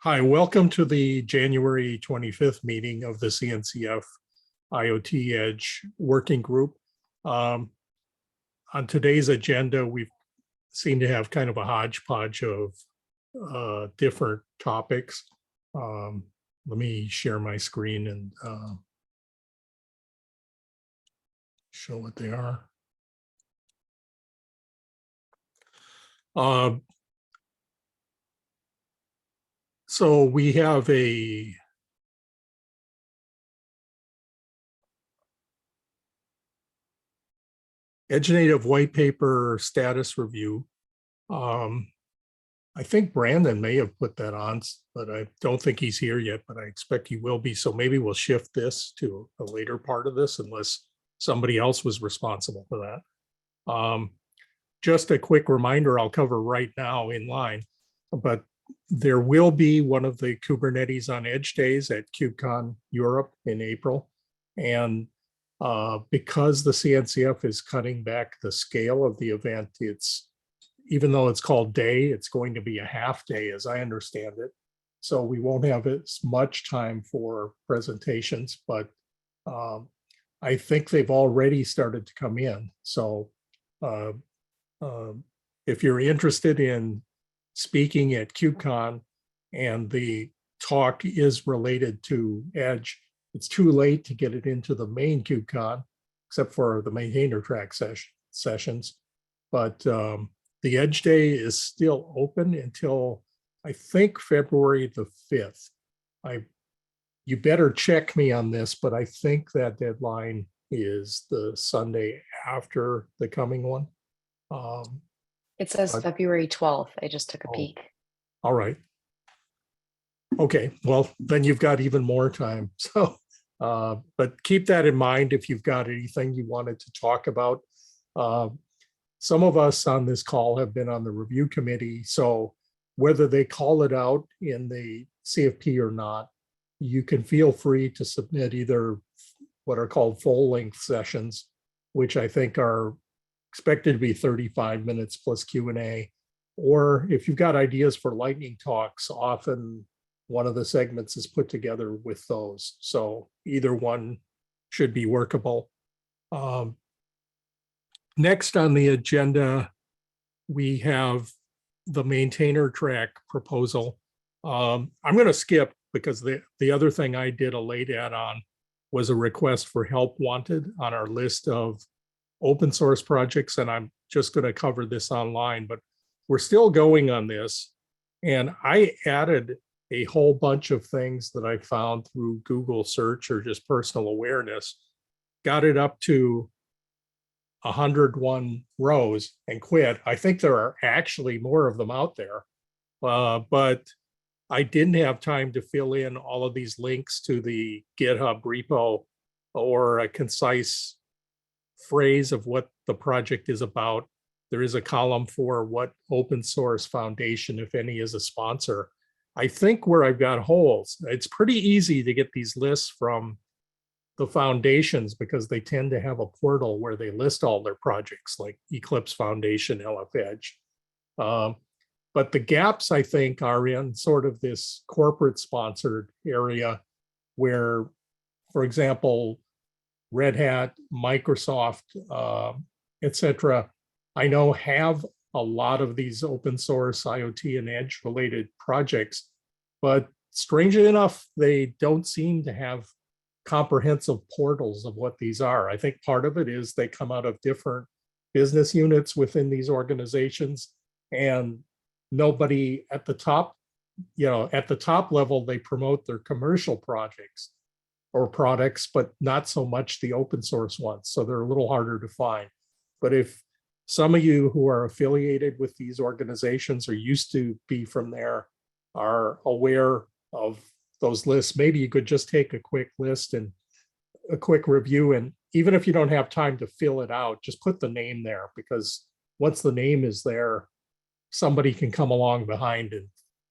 Hi, welcome to the January 25th meeting of the CNCF IoT Edge Working Group. On today's agenda, we seem to have kind of a hodgepodge of different topics. Let me share my screen and show what they are. So we have a Edge Native white paper status review. I think Brandon may have put that on, but I don't think he's here yet, but I expect he will be. So maybe we'll shift this to a later part of this unless somebody else was responsible for that. Just a quick reminder I'll cover right now in line, but there will be one of the Kubernetes on Edge days at KubeCon Europe in April. And because the CNCF is cutting back the scale of the event, even though it's called day, it's going to be a half day as I understand it. So we won't have as much time for presentations, but I think they've already started to come in. So if you're interested in speaking at KubeCon and the talk is related to Edge, it's too late to get it into the main KubeCon, except for the maintainer track sessions. But the Edge Day is still open until I think February the 5th. You better check me on this, but I think that deadline is the Sunday after the coming one. It says February 12th. I just took a peek. All right. Okay, well, then you've got even more time. So, but keep that in mind if you've got anything you wanted to talk about. Some of us on this call have been on the review committee, so whether they call it out in the CFP or not, you can feel free to submit either what are called full-length sessions, which I think are expected to be 35 minutes plus Q&A, or if you've got ideas for lightning talks, often one of the segments is put together with those. So either one should be workable. Next on the agenda, we have the maintainer track proposal. I'm going to skip because the other thing I did a late add-on was a request for help wanted on our list of open source projects, and I'm just going to cover this online, but we're still going on this. And I added a whole bunch of things that I found through Google search or just personal awareness, got it up to 101 rows and quit. I think there are actually more of them out there, but I didn't have time to fill in all of these links to the GitHub repo or a concise phrase of what the project is about. There is a column for what open source foundation, if any, is a sponsor. I think where I've got holes, it's pretty easy to get these lists from the foundations because they tend to have a portal where they list all their projects like Eclipse Foundation, LF Edge. But the gaps, I think, are in sort of this corporate sponsored area where, for example, Red Hat, Microsoft, etc., I know have a lot of these open source IoT and Edge related projects, but strangely enough, they don't seem to have comprehensive portals of what these are. I think part of it is they come out of different business units within these organizations, and nobody at the top, at the top level, they promote their commercial projects or products, but not so much the open source ones. So they're a little harder to find. But if some of you who are affiliated with these organizations or used to be from there are aware of those lists, maybe you could just take a quick list and a quick review. And even if you don't have time to fill it out, just put the name there, because once the name is there, somebody can come along behind and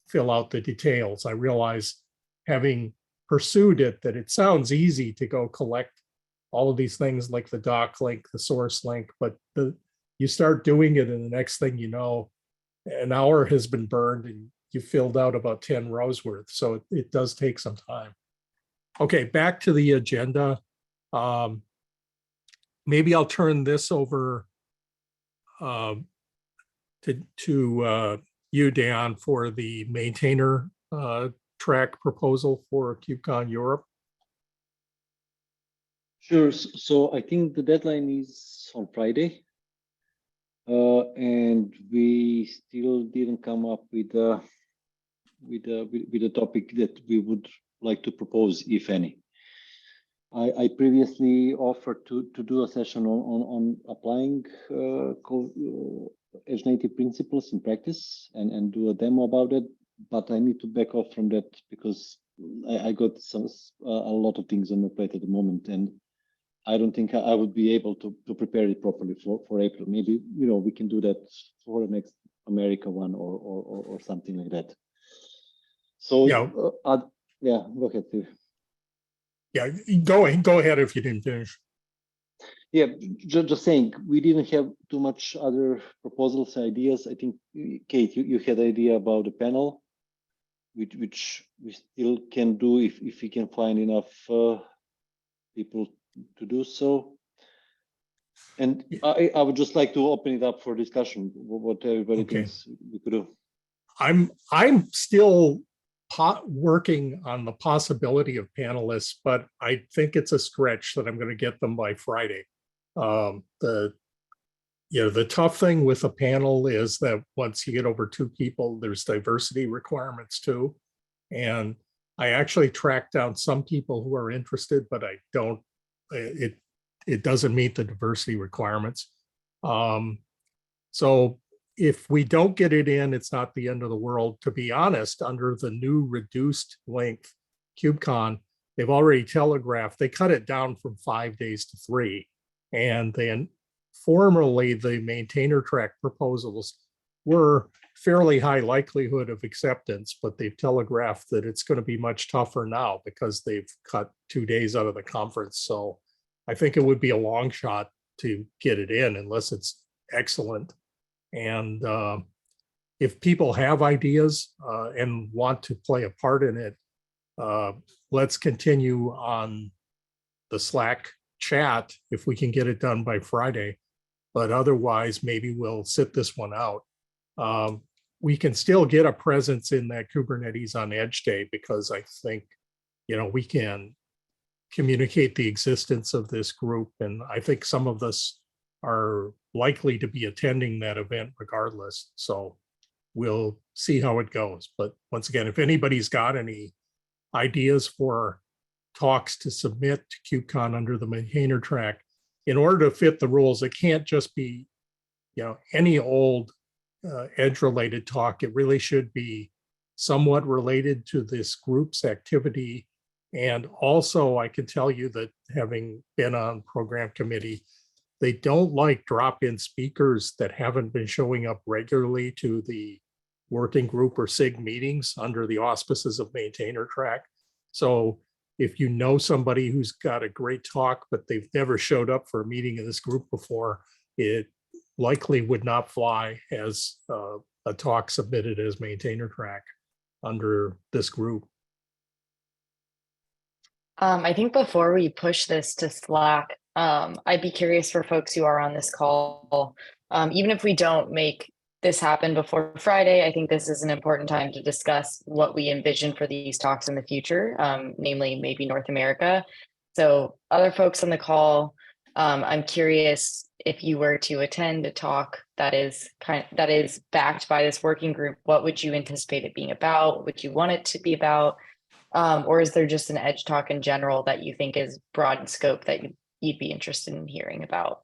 fill out the details. I realize, having pursued it, that it sounds easy to go collect all of these things like the doc link, the source link, but you start doing it and the next thing you know, an hour has been burned and you filled out about 10 rows worth. So it does take some time. Okay, back to the agenda. Maybe I'll turn this over to you, Dan, for the maintainer track proposal for KubeCon Europe. Sure. So I think the deadline is on Friday, and we still didn't come up with a topic that we would like to propose, if any. I previously offered to do a session on applying Edge native principles in practice and do a demo about it, but I need to back off from that because I got a lot of things on my plate at the moment, and I don't think I would be able to prepare it properly for April. Maybe we can do that for the next America one or something like that. So yeah, go ahead, Steve. Yeah, go ahead if you didn't finish. Yeah, just saying, we didn't have too much other proposals, ideas. I think, Kate, you had an idea about the panel, which we still can do if we can find enough people to do so. And I would just like to open it up for discussion, what everybody thinks we could do. I'm still working on the possibility of panelists, but I think it's a stretch that I'm going to get them by Friday. The tough thing with a panel is that once you get over 2 people, there's diversity requirements too. And I actually tracked down some people who are interested, but I don't, it doesn't meet the diversity requirements. So if we don't get it in, it's not the end of the world. To be honest, under the new reduced length KubeCon, they've already telegraphed, they cut it down from 5 days to 3. And then formerly the maintainer track proposals were fairly high likelihood of acceptance, but they've telegraphed that it's going to be much tougher now because they've cut 2 days out of the conference. So I think it would be a long shot to get it in unless it's excellent. And if people have ideas and want to play a part in it, let's continue on the Slack chat if we can get it done by Friday. But otherwise, maybe we'll sit this one out. We can still get a presence in that Kubernetes on Edge Day because I think, we can communicate the existence of this group. And I think some of us are likely to be attending that event regardless. So we'll see how it goes. But once again, if anybody's got any ideas for talks to submit to KubeCon under the maintainer track, in order to fit the rules, it can't just be, any old Edge related talk. It really should be somewhat related to this group's activity. And also I can tell you that having been on program committee, they don't like drop-in speakers that haven't been showing up regularly to the working group or SIG meetings under the auspices of maintainer track. So if you know somebody who's got a great talk, but they've never showed up for a meeting in this group before, it likely would not fly as a talk submitted as maintainer track under this group. I think before we push this to Slack, I'd be curious for folks who are on this call, even if we don't make this happen before Friday, I think this is an important time to discuss what we envision for these talks in the future, namely maybe North America. So other folks on the call, I'm curious if you were to attend a talk that is backed by this working group, what would you anticipate it being about? What would you want it to be about? Or is there just an Edge talk in general that you think is broad in scope that you'd be interested in hearing about?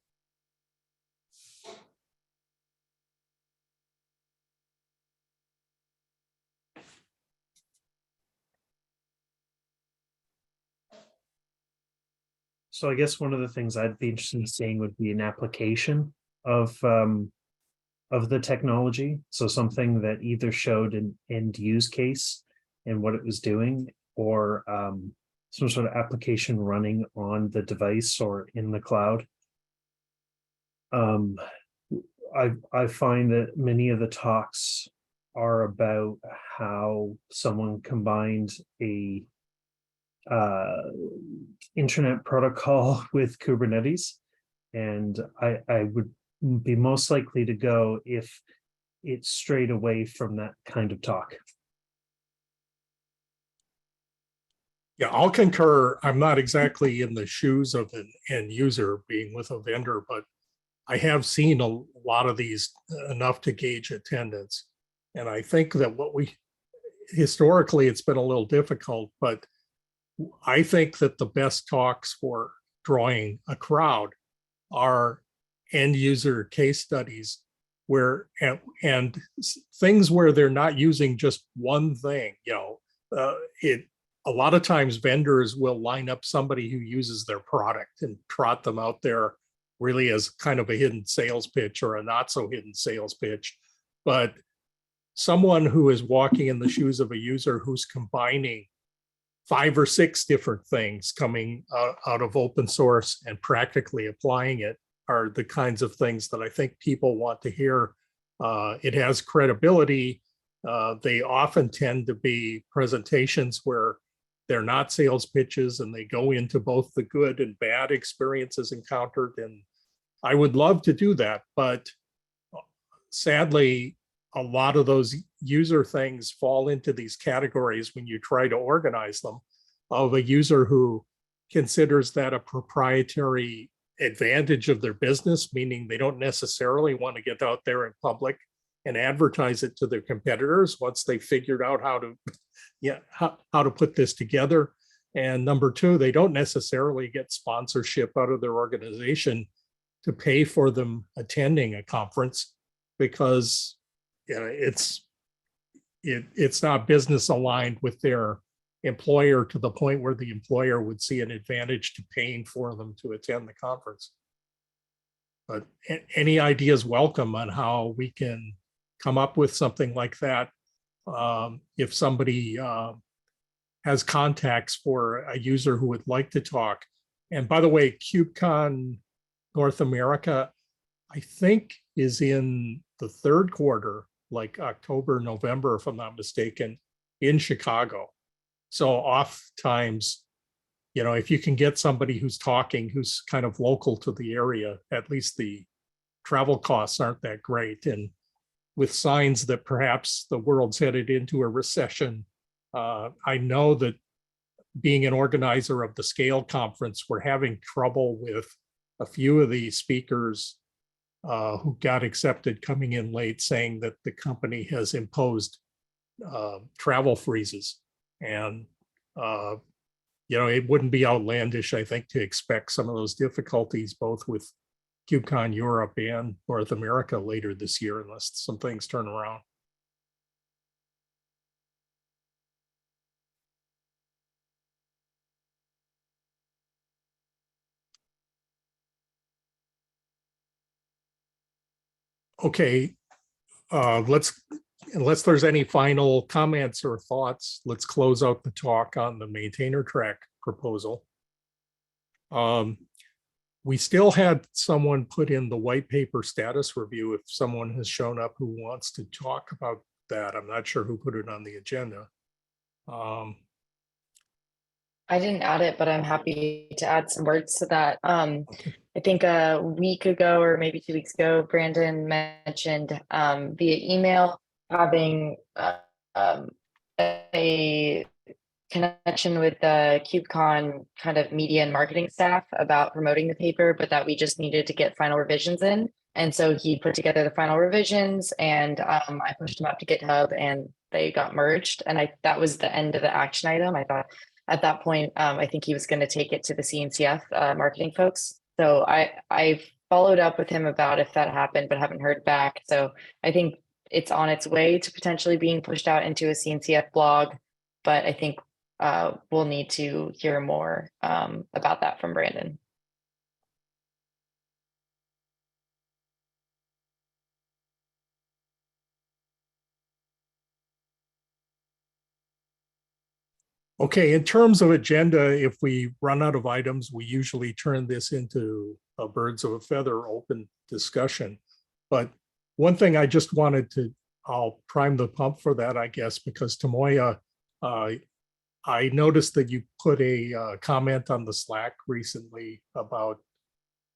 So I guess one of the things I'd be interested in seeing would be an application of the technology. So something that either showed an end use case and what it was doing, or some sort of application running on the device or in the cloud. I find that many of the talks are about how someone combined a internet protocol with Kubernetes. And I would be most likely to go if it's strayed away from that kind of talk. Yeah, I'll concur. I'm not exactly in the shoes of an end user being with a vendor, but I have seen a lot of these enough to gauge attendance. And I think that historically, it's been a little difficult, but I think that the best talks for drawing a crowd are end user case studies where, and things where they're not using just one thing, a lot of times vendors will line up somebody who uses their product and trot them out there really as kind of a hidden sales pitch or a not so hidden sales pitch. But someone who is walking in the shoes of a user who's combining 5 or 6 different things coming out of open source and practically applying it are the kinds of things that I think people want to hear. It has credibility. They often tend to be presentations where they're not sales pitches and they go into both the good and bad experiences encountered. And I would love to do that, but sadly, a lot of those user things fall into these categories when you try to organize them, of a user who considers that a proprietary advantage of their business, meaning they don't necessarily want to get out there in public and advertise it to their competitors once they figured out how to put this together. And number 2, they don't necessarily get sponsorship out of their organization to pay for them attending a conference, because it's not business aligned with their employer to the point where the employer would see an advantage to paying for them to attend the conference. But any ideas welcome on how we can come up with something like that. If somebody has contacts for a user who would like to talk. And by the way, KubeCon North America, I think, is in the 3rd quarter, like October, November, if I'm not mistaken, in Chicago. So oftentimes, if you can get somebody who's talking, who's kind of local to the area, at least the travel costs aren't that great. And with signs that perhaps the world's headed into a recession, I know that being an organizer of the Scale conference, we're having trouble with a few of the speakers who got accepted coming in late, saying that the company has imposed travel freezes. And, it wouldn't be outlandish, I think, to expect some of those difficulties, both with KubeCon Europe and North America later this year, unless some things turn around. Okay, unless there's any final comments or thoughts, let's close out the talk on the maintainer track proposal. We still had someone put in the white paper status review if someone has shown up who wants to talk about that. I'm not sure who put it on the agenda. I didn't add it, but I'm happy to add some words to that. Okay. I think a week ago or maybe 2 weeks ago, Brandon mentioned via email having a connection with the KubeCon kind of media and marketing staff about promoting the paper, but that we just needed to get final revisions in. And so he put together the final revisions, and I pushed them up to GitHub, and they got merged. And that was the end of the action item. I thought at that point, I think he was going to take it to the CNCF marketing folks. So I followed up with him about if that happened, but haven't heard back. So I think it's on its way to potentially being pushed out into a CNCF blog, but I think we'll need to hear more about that from Brandon. Okay, in terms of agenda, if we run out of items, we usually turn this into a birds of a feather open discussion. But one thing I just wanted to I'll prime the pump for that, I guess, because Tomoya, I noticed that you put a comment on the Slack recently about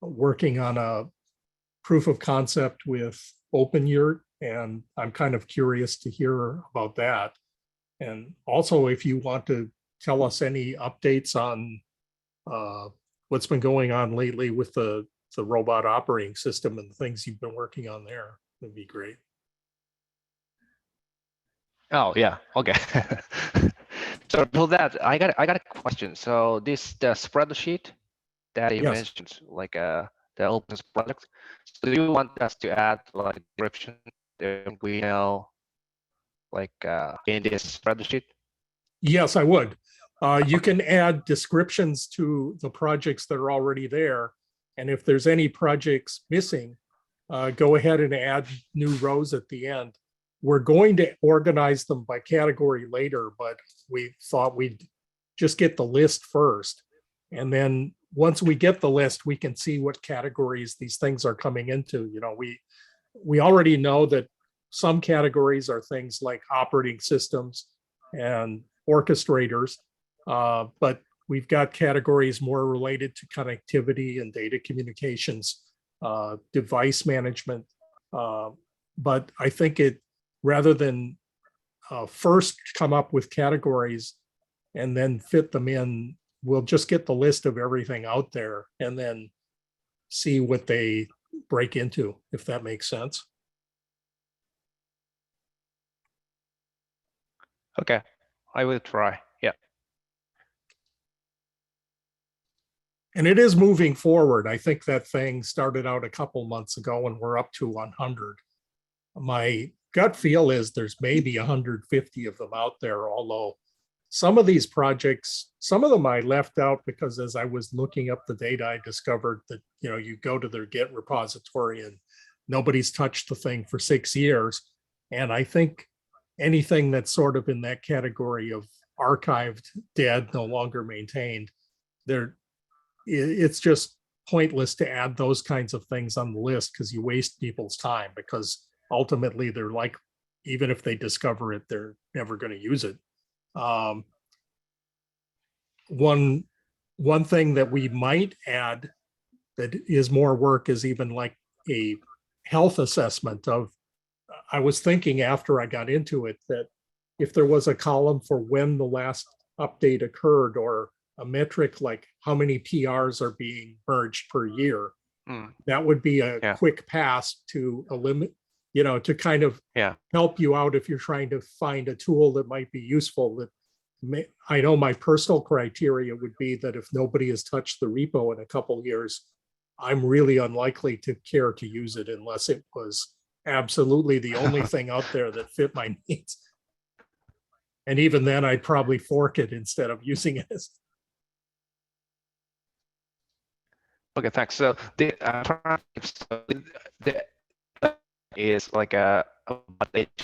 working on a proof of concept with OpenYurt, and I'm kind of curious to hear about that. And also, if you want to tell us any updates on what's been going on lately with the robot operating system and the things you've been working on there, that'd be great. Oh yeah, okay. So to that, I got a question. So the spreadsheet that you Yes. mentioned, like the open product. So do you want us to add like description that we know like in this spreadsheet? Yes, I would. You can add descriptions to the projects that are already there. And if there's any projects missing, go ahead and add new rows at the end. We're going to organize them by category later, but we thought we'd just get the list first. And then once we get the list, we can see what categories these things are coming into. You know, we already know that some categories are things like operating systems and orchestrators, but we've got categories more related to connectivity and data communications, device management. But I think rather than first come up with categories and then fit them in, we'll just get the list of everything out there and then see what they break into, if that makes sense. Okay, I will try. Yeah. And it is moving forward. I think that thing started out a couple months ago and we're up to 100. My gut feel is there's maybe 150 of them out there, although some of these projects, some of them I left out because as I was looking up the data, I discovered that, you know, you go to their Git repository and nobody's touched the thing for 6 years. And I think anything that's sort of in that category of archived, dead, no longer maintained, it's just pointless to add those kinds of things on the list because you waste people's time, because ultimately they're like, even if they discover it, they're never going to use it. One thing that we might add that is more work is even like a health assessment of, I was thinking after I got into it that if there was a column for when the last update occurred or a metric like how many PRs are being merged per year, that would be a quick pass to eliminate, you know, to kind of help you out if you're trying to find a tool that might be useful. That I know my personal criteria would be that if nobody has touched the repo in a couple of years, I'm really unlikely to care to use it unless it was absolutely the only thing out there that fit my needs. And even then, I'd probably fork it instead of using it. Okay, thanks. So the is like a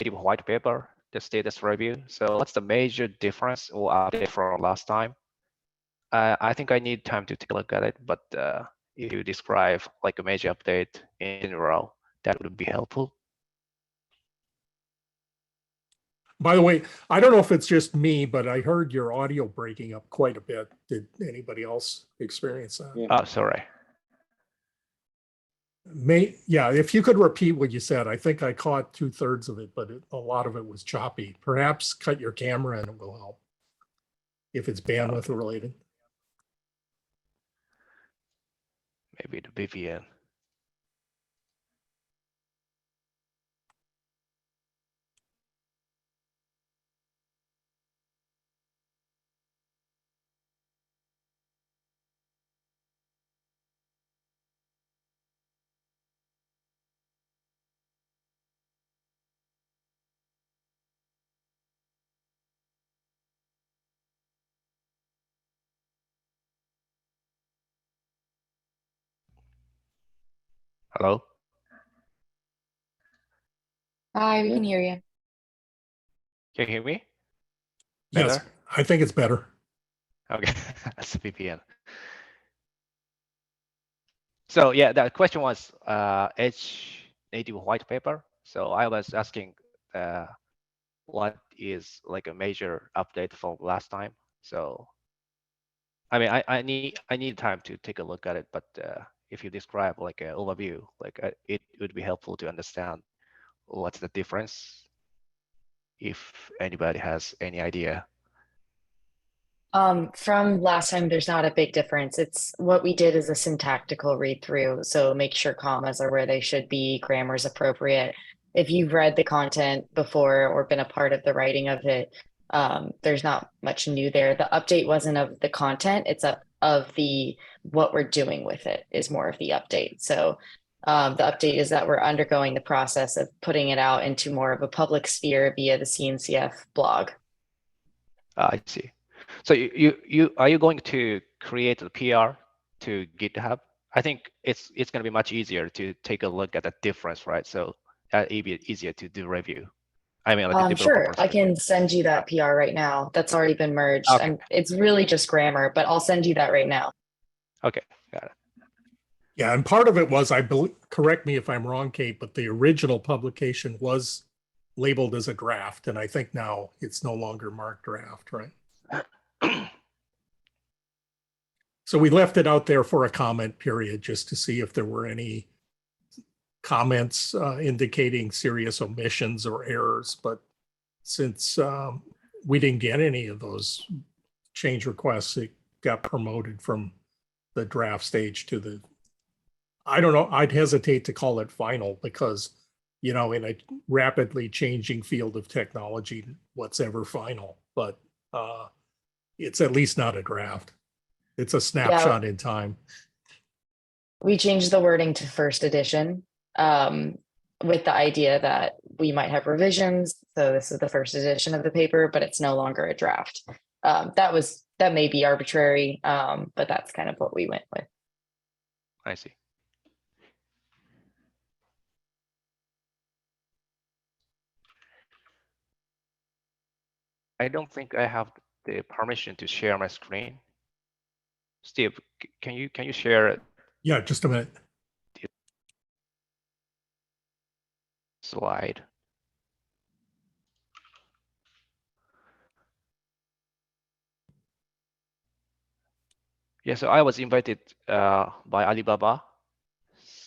white paper, the status review. So what's the major difference or update from last time? I think I need time to take a look at it, but if you describe like a major update in general, that would be helpful. By the way, I don't know if it's just me, but I heard your audio breaking up quite a bit. Did anybody else experience that? Yeah. Oh, sorry. Yeah, if you could repeat what you said. I think I caught 2/3 of it, but a lot of it was choppy. Perhaps cut your camera and it will help if it's bandwidth related. Maybe the VPN. Hello? Hi, we can hear you. Can you hear me? Yes, Better? I think it's better. Okay, that's the VPN. So yeah, the question was Edge native white paper. So I was asking what is like a major update from last time. So I mean, I need time to take a look at it, but if you describe like an overview, like it would be helpful to understand what's the difference, if anybody has any idea. From last time, there's not a big difference. It's what we did is a syntactical read through. So make sure commas are where they should be, grammar's appropriate. If you've read the content before or been a part of the writing of it, there's not much new there. The update wasn't of the content, it's of the what we're doing with it is more of the update. So the update is that we're undergoing the process of putting it out into more of a public sphere via the CNCF blog. I see. So you are you going to create a PR to GitHub? I think it's going to be much easier to take a look at the difference, right? So it'd be easier to do review. I mean, like a developer Sure, I perspective. can send you that PR right now. That's already been merged. Okay. And it's really just grammar, but I'll send you that right now. Okay, got it. Yeah, and part of it was, I believe, correct me if I'm wrong, Kate, but the original publication was labeled as a draft, and I think now it's no longer marked draft, right? So we left it out there for a comment period just to see if there were any comments indicating serious omissions or errors. But since we didn't get any of those change requests, it got promoted from the draft stage to the, I don't know, I'd hesitate to call it final because, you know, in a rapidly changing field of technology, what's ever final, but it's at least not a draft. It's a snapshot in time. We changed the wording to first edition with the idea that we might have revisions. So this is the first edition of the paper, but it's no longer a draft. That may be arbitrary, but that's kind of what we went with. I see. I don't think I have the permission to share my screen. Steve, can you share it? Yeah, just a minute. Slide. Yeah, so I was invited by Alibaba.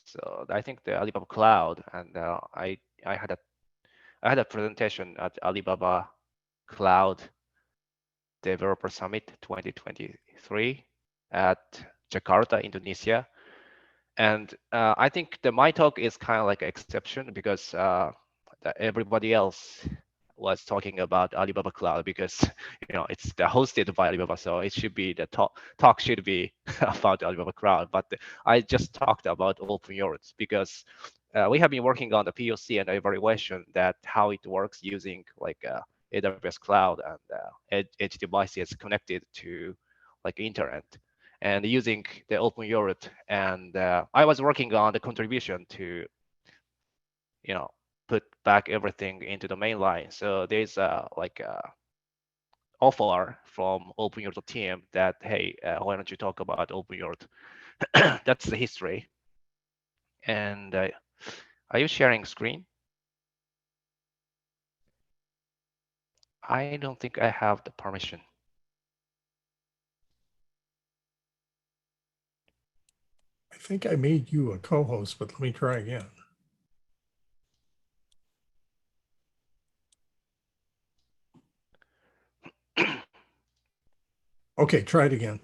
So I think the Alibaba Cloud, and I had a presentation at Alibaba Cloud Developer Summit 2023 at Jakarta, Indonesia. And I think my talk is kind of like an exception because everybody else was talking about Alibaba Cloud because it's hosted by Alibaba, so it should be the talk should be about Alibaba Cloud. But I just talked about OpenYORT because we have been working on the POC and evaluation that how it works using like AWS Cloud and edge devices connected to like internet and using the OpenYORT. And I was working on the contribution to put back everything into the main line. So there's like a offer from OpenYORT team that, hey, why don't you talk about OpenYORT? That's the history. And are you sharing screen? I don't think I have the permission. I think I made you a co-host, but let me try again. Okay, try it again.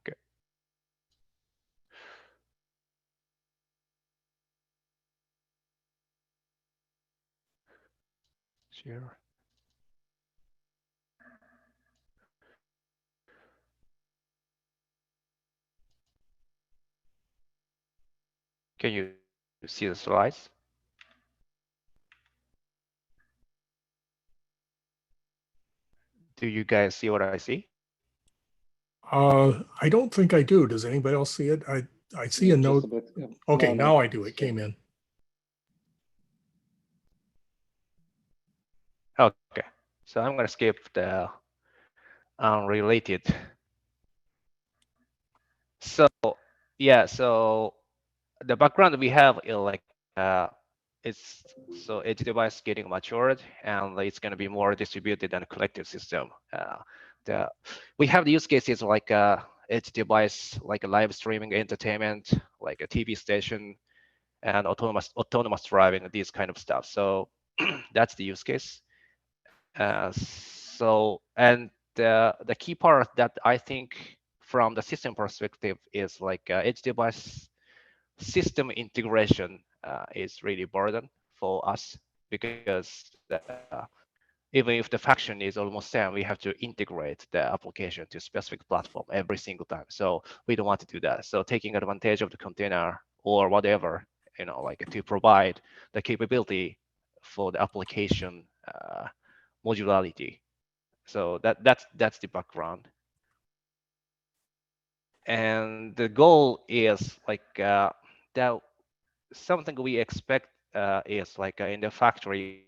Okay. Share. Can you see the slides? Do you guys see what I see? I don't think I do. Does anybody else see it? I see a note. Yeah. Okay, now I do. It came in. Okay, so I'm gonna skip the unrelated. So yeah, so the background we have is like it's so edge device getting matured, and it's going to be more distributed and collective system. We have the use cases like edge device, like a live streaming entertainment, like a TV station, and autonomous driving, these kind of stuff. So that's the use case. And the key part that I think from the system perspective is like edge device system integration is really burden for us, because even if the function is almost same, we have to integrate the application to a specific platform every single time. So we don't want to do that. So taking advantage of the container or whatever, like to provide the capability for the application modularity. So that's the background. And the goal is like that something we expect is like in the factory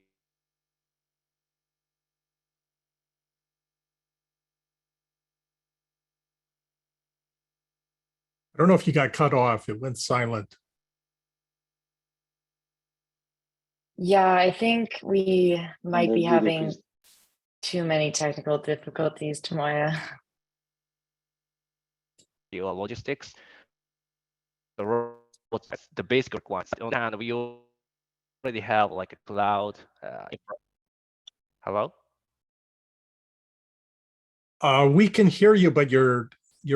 I don't know if you got cut off. It went silent. Yeah, I think we might be Video having freeze. too many technical difficulties, Tamoya. or logistics, the robots, the basic requirements. On the hand, we already have like a cloud. Hello? We can hear you, but your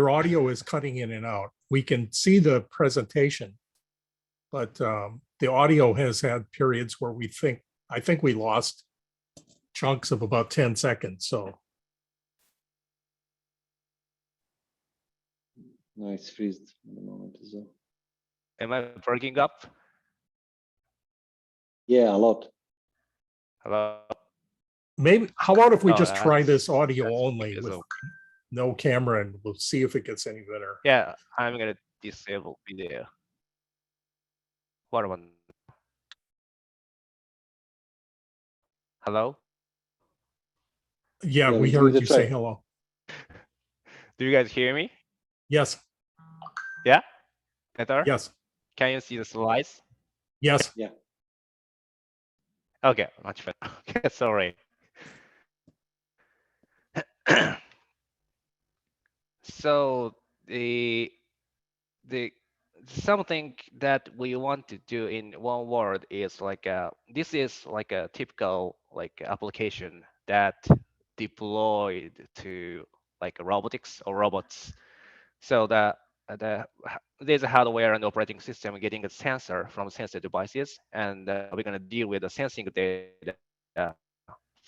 audio is cutting in and out. We can see the presentation, but the audio has had periods where I think we lost chunks of about 10 seconds. So No, it's freezed at the moment as well. Am I breaking up? Yeah, a lot. Hello? maybe, how about if we Oh, just try this that's audio only because with of- no camera, and we'll see if it gets any better. Yeah, I'm gonna disable video. What about? Hello? Yeah, Yeah, we give heard it a you say try. hello. Do you guys hear me? Yes, Yeah? Better? yes, Can you see the slides? yes. Yeah. Okay, much better. Okay, sorry. So the something that we want to do in one word is like this is like a typical like application that deployed to like robotics or robots. So there's a hardware and operating system getting a sensor from sensor devices, and we're going to deal with the sensing data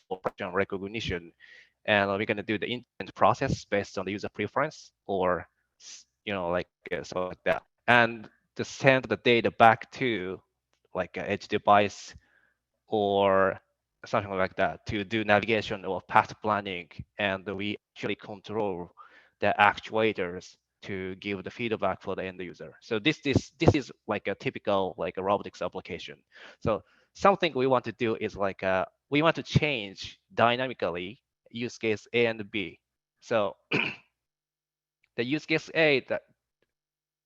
for pattern recognition, and we're going to do the intent process based on the user preference, or like something like that, and to send the data back to like an edge device or something like that to do navigation or path planning, and we actually control the actuators to give the feedback for the end user. So this is like a typical like a robotics application. So something we want to do is like we want to change dynamically use case A and B. So the use case A that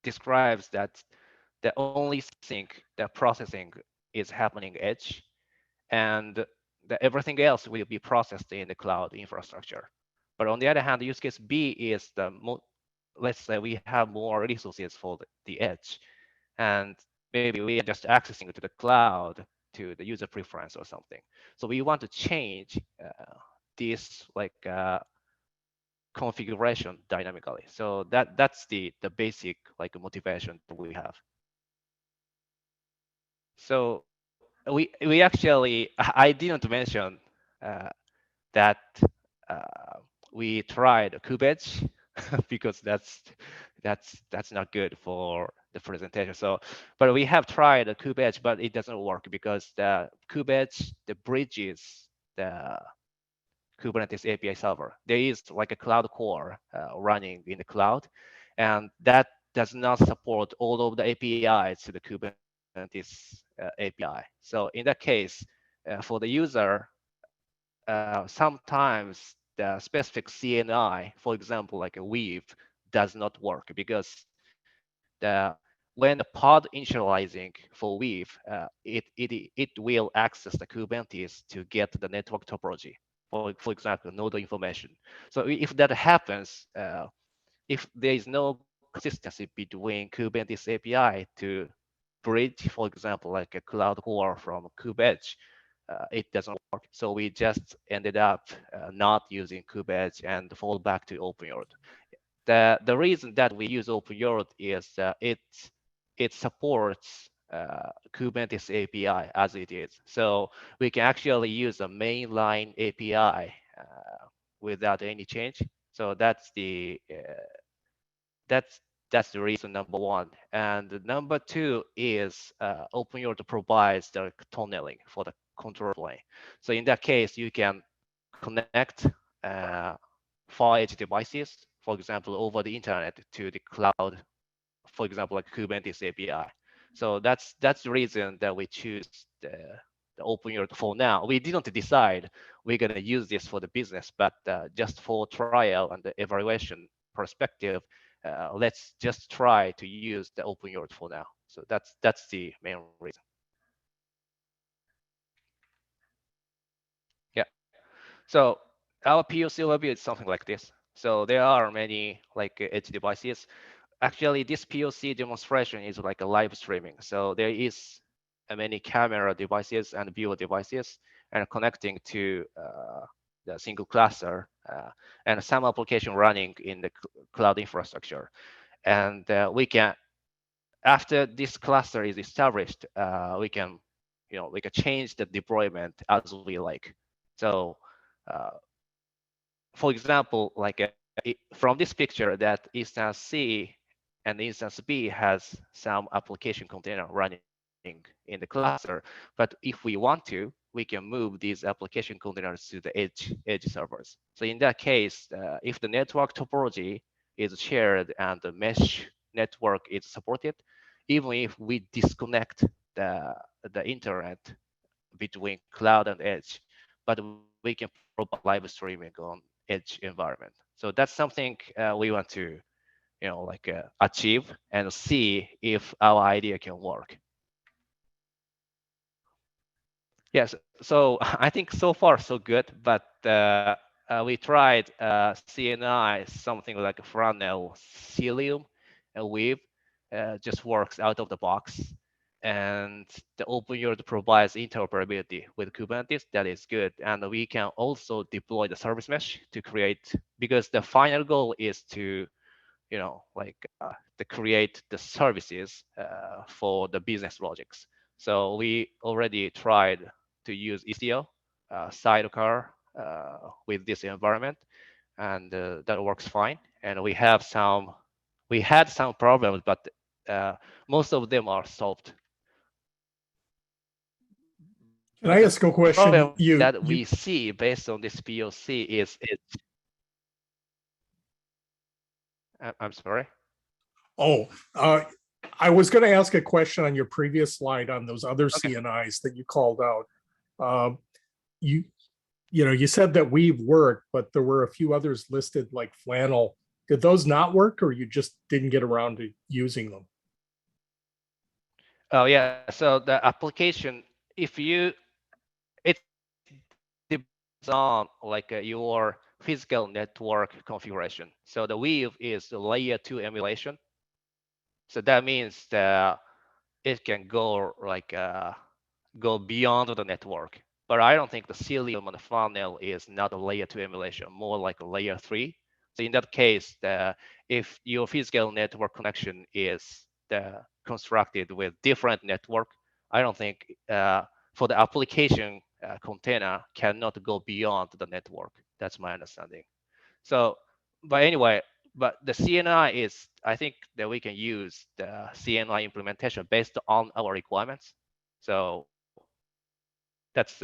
describes that the only thing that processing is happening edge, and everything else will be processed in the cloud infrastructure. But on the other hand, use case B is let's say we have more resources for the edge, and maybe we are just accessing to the cloud to the user preference or something. So we want to change this like configuration dynamically. So that's the basic like motivation that we have. So we actually I didn't mention that we tried Kubernetes because that's not good for the presentation. So, but we have tried Kubernetes, but it doesn't work because the Kubernetes the bridges the Kubernetes API server. There is like a cloud core running in the cloud, and that does not support all of the APIs to the Kubernetes API. So in that case, for the user, sometimes the specific CNI, for example, like a weave, does not work because the when the pod initializing for Weave, it will access the Kubernetes to get the network topology, for example, node information. So if that happens, if there is no consistency between Kubernetes API to bridge, for example, like a cloud core from Kube Edge, it doesn't work. So we just ended up not using Kube Edge and fall back to OpenYORD. The reason that we use OpenYORD is it supports Kubernetes API as it is. So we can actually use a mainline API without any change. So that's the reason number one. And number two is OpenYORD provides the tunneling for the control plane. So in that case, you can connect far edge devices, for example, over the internet to the cloud, for example, like Kubernetes API. So that's the reason that we choose the OpenYORD for now. We didn't decide we're going to use this for the business, but just for trial and the evaluation perspective, let's just try to use the OpenYORD for now. So that's the main reason. Yeah. So our POC overview is something like this. So there are many like edge devices. Actually, this POC demonstration is like a live streaming. So there is many camera devices and viewer devices and connecting to the single cluster and some application running in the cloud infrastructure. And we can, after this cluster is established, we can change the deployment as we like. So for example, like from this picture, that instance C and instance B has some application container running in the cluster. But if we want to, we can move these application containers to the edge servers. So in that case, if the network topology is shared and the mesh network is supported, even if we disconnect the internet between cloud and edge, but we can provide live streaming on edge environment. So that's something we want to achieve and see if our idea can work. Yes, so I think so far so good, but we tried CNI, something like a Fresnel Cilium Weave, just works out of the box. And the OpenYORD provides interoperability with Kubernetes. That is good. And we can also deploy the service mesh to create, because the final goal is to, to create the services for the business logics. So we already tried to use Istio sidecar with this environment, and that works fine. And we had some problems, but most of them are solved. Can I ask a question? That we see based on this POC is I'm sorry. Oh, I was going to ask a question on your previous slide on those other CNIs that you called out. You said that Weave worked, but there were a few others listed like Flannel. Did those not work, or you just didn't get around to using them? Oh yeah. So the application, if you, it depends on like your physical network configuration. So the Weave is the layer 2 emulation. So that means that it can go like go beyond the network. But I don't think the Cilium on the funnel is not a layer 2 emulation, more like a layer 3. So in that case, if your physical network connection is constructed with different network, I don't think for the application container cannot go beyond the network. That's my understanding. So, but anyway, but the CNI is, I think that we can use the CNI implementation based on our requirements. So that's,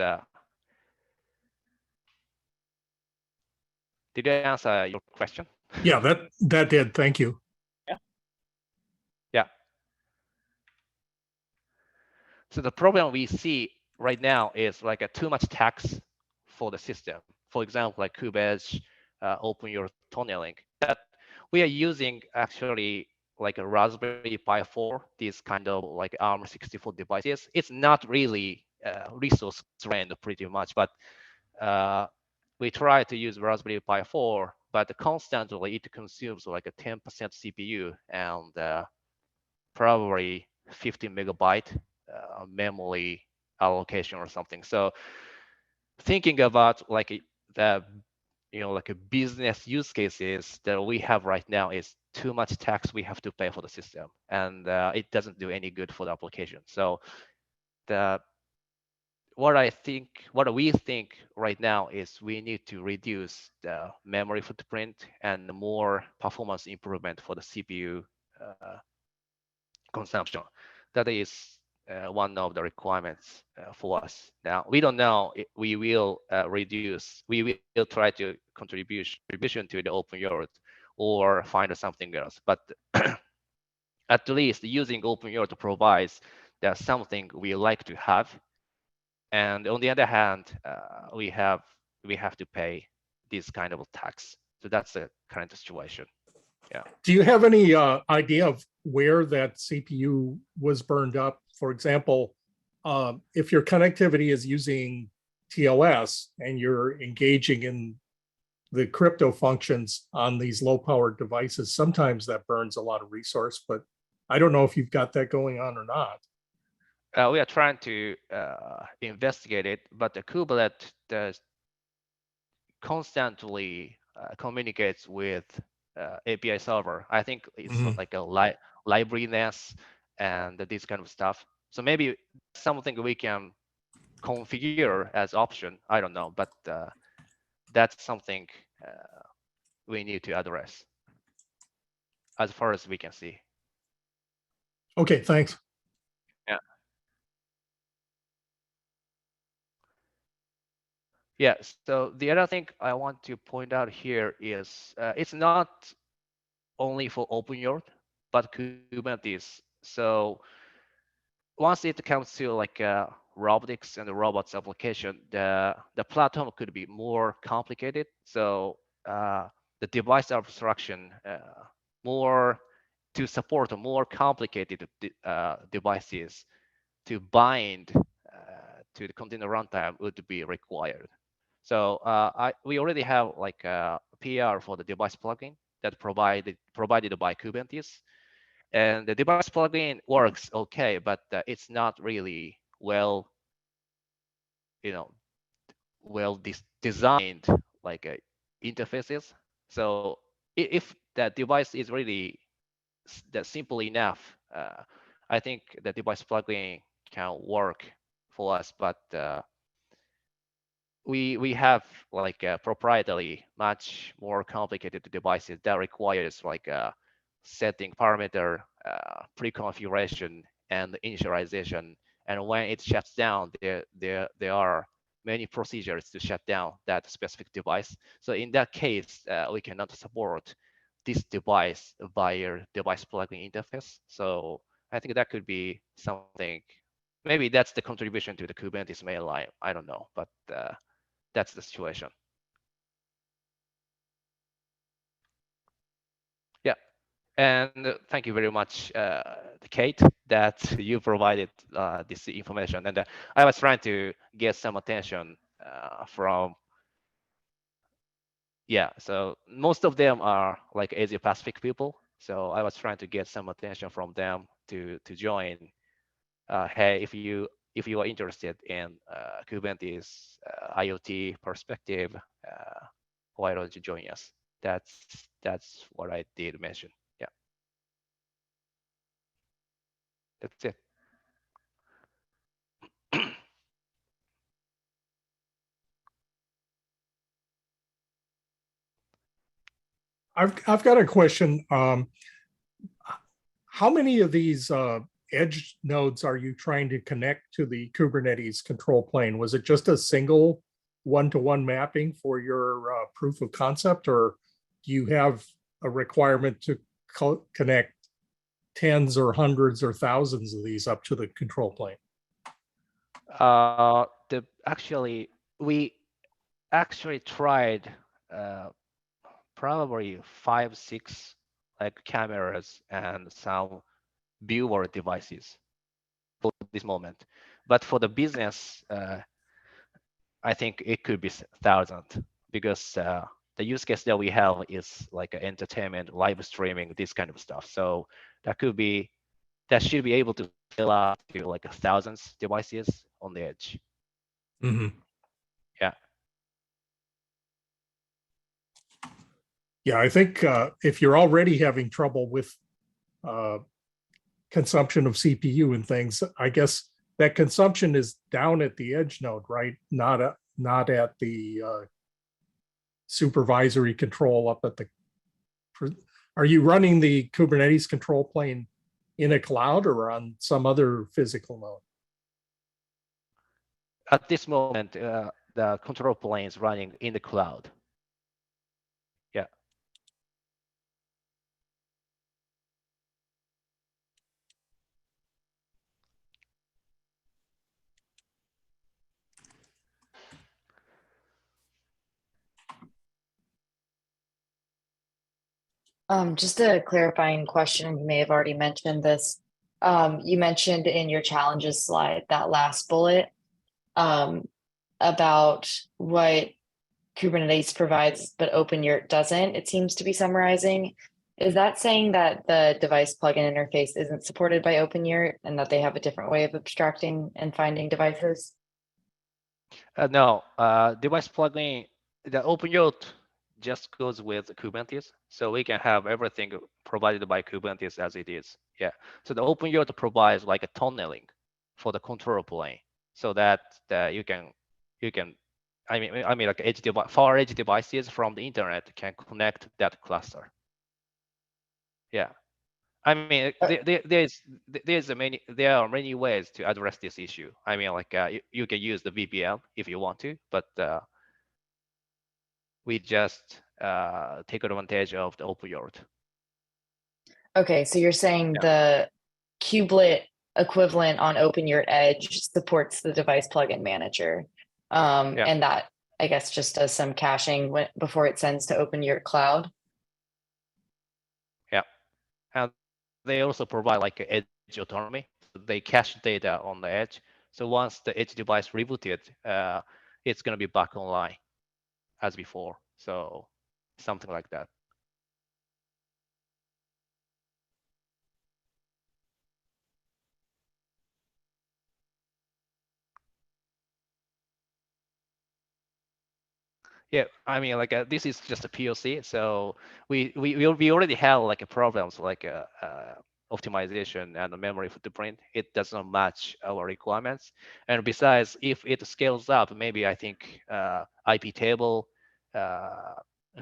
did I answer your question? Yeah, that did. Thank you. Yeah. So the problem we see right now is like a too much tax for the system. For example, like Kube Edge, OpenYORD tunneling. That we are using actually like a Raspberry Pi 4, these kind of like ARM64 devices, it's not really resource strained pretty much, but we try to use Raspberry Pi 4, but constantly it consumes like a 10% CPU and probably 50 megabyte memory allocation or something. So thinking about like the like a business use cases that we have right now is too much tax we have to pay for the system, and it doesn't do any good for the application. So the what we think right now is we need to reduce the memory footprint and more performance improvement for the CPU consumption. That is one of the requirements for us. Now, we don't know if we will we will try to contribution to the open yard or find something else. But at least using open yard provides that something we like to have. And on the other hand, we have to pay this kind of tax. So that's the current situation. Yeah. Do you have any idea of where that CPU was burned up? For example, if your connectivity is using TLS and you're engaging in the crypto functions on these low-powered devices, sometimes that burns a lot of resource, but I don't know if you've got that going on or not. We are trying to investigate it, but the Kubernetes constantly communicates with API server. I think it's like a librariness and this kind of stuff. So maybe something we can configure as option. I don't know, but that's something we need to address as far as we can see. Okay, thanks. Yeah. Yeah, so the other thing I want to point out here is it's not only for OpenYard, but Kubernetes. So once it comes to like robotics and the robots application, the platform could be more complicated. So the device abstraction more to support more complicated devices to bind to the container runtime would be required. So we already have like a PR for the device plugin that provided by Kubernetes, and the device plugin works okay, but it's not really well, designed like interfaces. So if that device is really that simple enough, I think the device plugin can work for us, but we have like a proprietary, much more complicated devices that requires like a setting parameter, pre-configuration, and initialization. And when it shuts down, there are many procedures to shut down that specific device. So in that case, we cannot support this device via device plugin interface. So I think that could be something. Maybe that's the contribution to the Kubernetes mainline. I don't know, but that's the situation. Yeah, and thank you very much, Kate, that you provided this information. And I was trying to get some attention from, so most of them are like Asia Pacific people. So I was trying to get some attention from them to join. Hey, if you are interested in Kubernetes IoT perspective, why don't you join us? That's what I did mention. Yeah, that's it. I've got a question. How many of these edge nodes are you trying to connect to the Kubernetes control plane? Was it just a single one-to-one mapping for your proof of concept, or do you have a requirement to connect tens or hundreds or thousands of these up to the control plane? We actually tried probably 5, 6 like cameras and some viewer devices for this moment. But for the business, I think it could be 1,000 because the use case that we have is like entertainment, live streaming, this kind of stuff. So that should be able to fill up to like 1,000 devices on the edge. Mhm. Yeah. Yeah, I think if you're already having trouble with uh, consumption of CPU and things, I guess that consumption is down at the edge node, right? Not at the supervisory control up at the. Are you running the Kubernetes control plane in a cloud or on some other physical node? At this moment, the control plane is running in the cloud. Yeah. Just a clarifying question, you may have already mentioned this. You mentioned in your challenges slide, that last bullet, about what Kubernetes provides, but OpenYurt doesn't, it seems to be summarizing. Is that saying that the device plugin interface isn't supported by OpenYurt and that they have a different way of abstracting and finding devices? No, device plugin, the OpenYurt just goes with Kubernetes. So we can have everything provided by Kubernetes as it is. Yeah. So the OpenYurt provides like a tunneling for the control plane so that you can, I mean like edge device, far edge devices from the internet can connect that cluster. Yeah. I mean, there are many ways to address this issue. I mean, like you can use the VPN if you want to, but we just take advantage of the OpenYurt. Okay, so you're saying Yeah. the kubelet equivalent on OpenYurt Edge supports the device plugin manager. Yeah. And that, I guess, just does some caching before it sends to OpenYurt Cloud. Yeah, and they also provide like edge autonomy. They cache data on the edge. So once the edge device rebooted, it's going to be back online as before. So something like that. Yeah, I mean, like this is just a POC, so we already have like problems like optimization and the memory footprint. It does not match our requirements, and besides, if it scales up, maybe I think IP table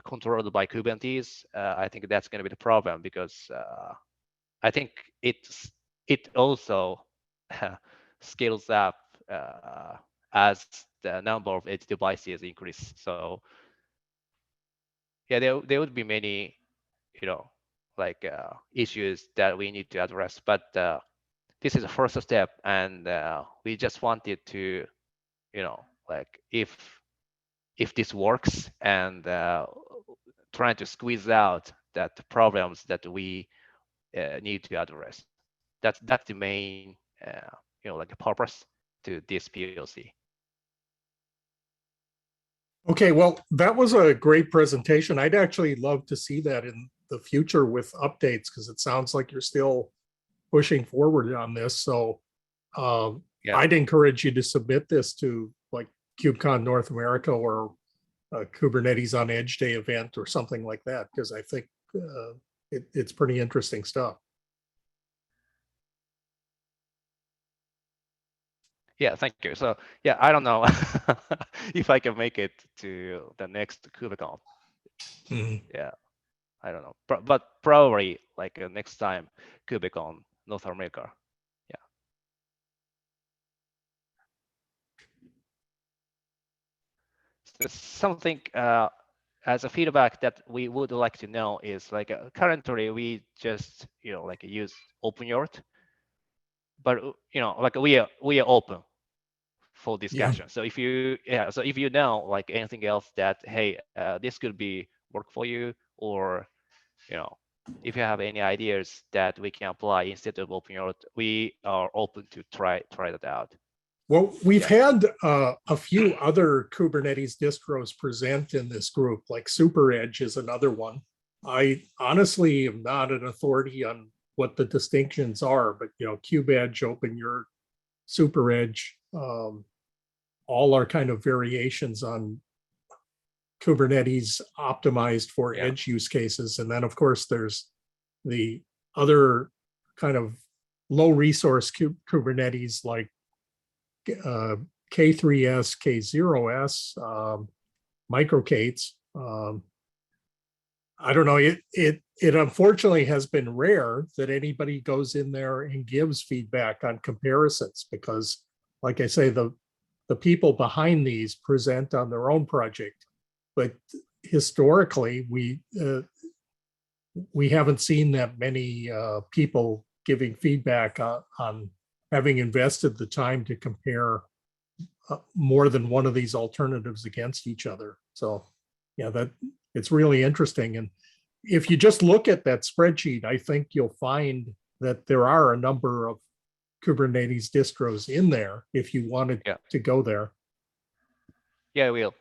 controlled by Kubernetes, I think that's going to be the problem because I think it also scales up as the number of edge devices increase. So yeah, there would be many, like issues that we need to address. But this is the first step, and we just wanted to, like if this works, and trying to squeeze out that problems that we need to address. That's the main, like a purpose to this POC. Okay, well, that was a great presentation. I'd actually love to see that in the future with updates because it sounds like you're still pushing forward on this. So Yeah. I'd encourage you to submit this to like KubeCon North America or a Kubernetes on Edge Day event or something like that because I think it's pretty interesting stuff. Yeah, thank you. So yeah, I don't know if I can make it to the next KubeCon. Mhm. Yeah, I don't know, but probably like next time KubeCon North America. Yeah. So something as a feedback that we would like to know is like currently we just like use OpenYurt, but like we are open for discussion. So if you know like anything else that hey this could be work for you, or if you have any ideas that we can apply instead of OpenEarth, we are open to try that out. Well, we've had a few other Kubernetes distros present in this group, like Super Edge is another one. I honestly am not an authority on what the distinctions are, but KubeEdge, OpenEarth, Super Edge, all are kind of variations on Kubernetes optimized for edge use cases. And then of course there's the other kind of low resource Kubernetes like K3s, K0s, microkates. I don't know. It unfortunately has been rare that anybody goes in there and gives feedback on comparisons because, like I say, the people behind these present on their own project, but historically we haven't seen that many people giving feedback on having invested the time to compare more than one of these alternatives against each other. So yeah, that it's really interesting. And if you just look at that spreadsheet, I think you'll find that there are a number of Kubernetes distros in there if you wanted to go there. Yeah, I will.